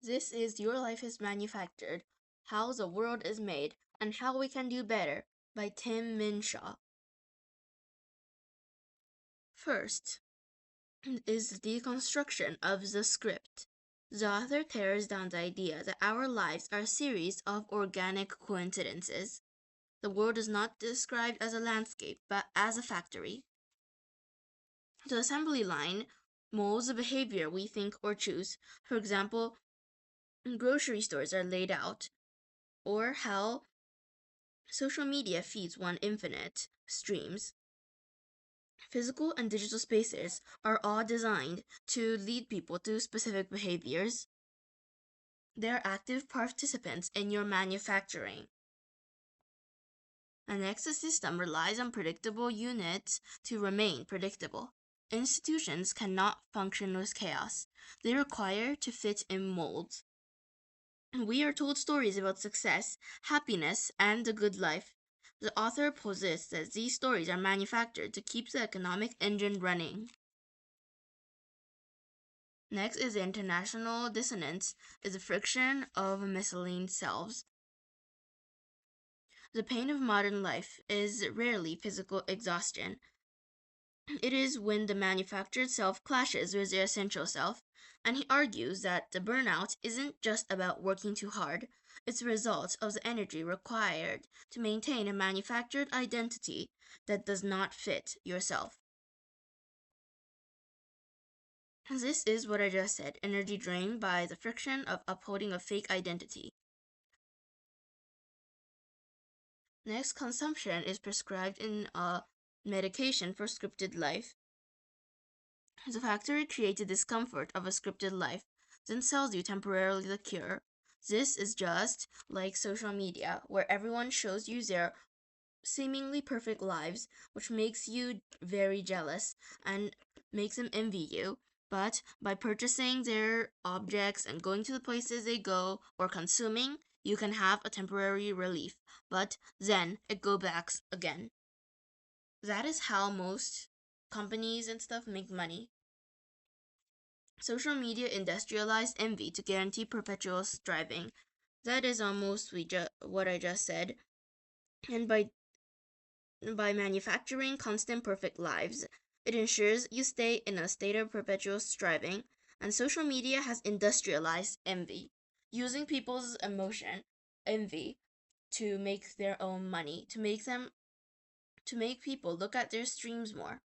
This is Your Life is Manufactured, How the World is Made, and How We Can Do Better by Tim Minshall. First is the deconstruction of the script. The author tears down the idea that our lives are a series of organic coincidences. The world is not described as a landscape, but as a factory. The assembly line molds the behavior we think or choose. For example, grocery stores are laid out, or how social media feeds one infinite streams. Physical and digital spaces are all designed to lead people to specific behaviors. They are active participants in your manufacturing. An access system relies on predictable units to remain predictable. Institutions cannot function with chaos. They require to fit in molds. We are told stories about success, happiness, and the good life. The author posits that these stories are manufactured to keep the economic engine running. Next is the international dissonance, is the friction of misaligned selves. The pain of modern life is rarely physical exhaustion. It is when the manufactured self clashes with the essential self, and he argues that the burnout isn't just about working too hard, it's a result of the energy required to maintain a manufactured identity that does not fit yourself. This is what I just said, energy drained by the friction of upholding a fake identity. Next, consumption is prescribed in a medication for scripted life. The factory created discomfort of a scripted life, then sells you temporarily the cure. This is just like social media, where everyone shows you their seemingly perfect lives, which makes you very jealous and makes them envy you. But by purchasing their objects and going to the places they go or consuming, you can have a temporary relief, but then it goes back again. That is how most companies and stuff make money. Social media industrialized envy to guarantee perpetual striving. That is almost what I just said. And by manufacturing constant perfect lives, it ensures you stay in a state of perpetual striving. And social media has industrialized envy, using people's envy, to make their own money, to make people look at their streams more.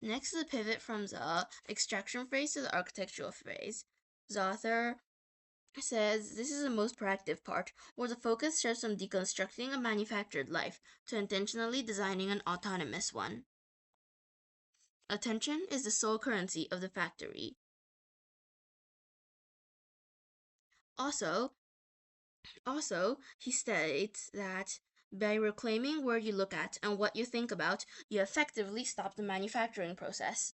Next is a pivot from the extraction phase to the architectural phase. The author says this is the most proactive part, where the focus shifts from deconstructing a manufactured life to intentionally designing an autonomous one. Attention is the sole currency of the factory. Also, he states that by reclaiming where you look at and what you think about, you effectively stop the manufacturing process.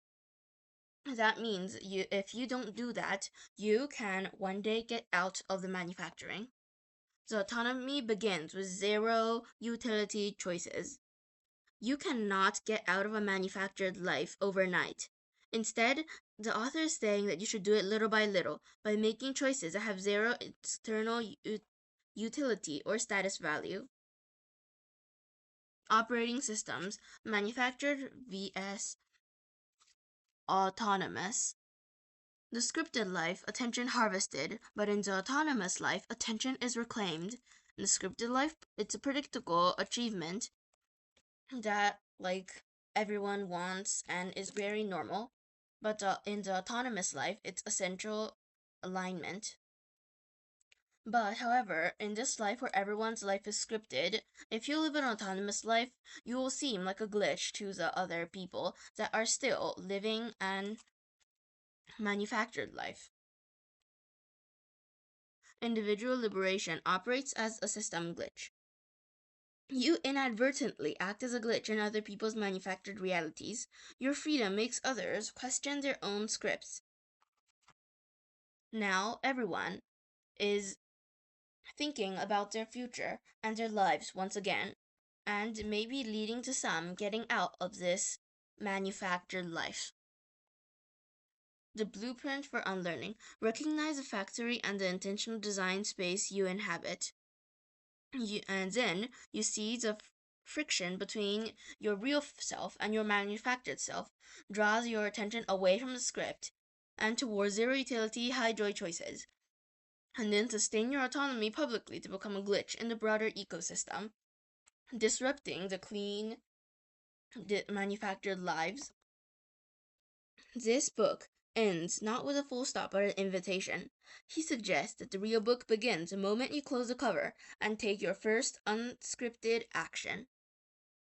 That means if you don't do that, you can one day get out of the manufacturing. The autonomy begins with zero utility choices. You cannot get out of a manufactured life overnight. Instead, the author is saying that you should do it little by little by making choices that have zero external utility or status value. Operating systems, manufactured vs. autonomous. The scripted life, attention harvested, but in the autonomous life, attention is reclaimed. In the scripted life, it's a predictable achievement that, like, everyone wants and is very normal. But in the autonomous life, it's essential alignment. But however, in this life where everyone's life is scripted, if you live an autonomous life, you will seem like a glitch to the other people that are still living an manufactured life. Individual liberation operates as a system glitch. You inadvertently act as a glitch in other people's manufactured realities. Your freedom makes others question their own scripts. Now everyone is thinking about their future and their lives once again, and maybe leading to some getting out of this manufactured life. The blueprint for unlearning. Recognize the factory and the intentional design space you inhabit. And then you see the friction between your real self and your manufactured self draws your attention away from the script and towards zero utility, high joy choices. And then sustain your autonomy publicly to become a glitch in the broader ecosystem, disrupting the clean, manufactured lives. This book ends not with a full stop but an invitation. He suggests that the real book begins the moment you close the cover and take your first unscripted action.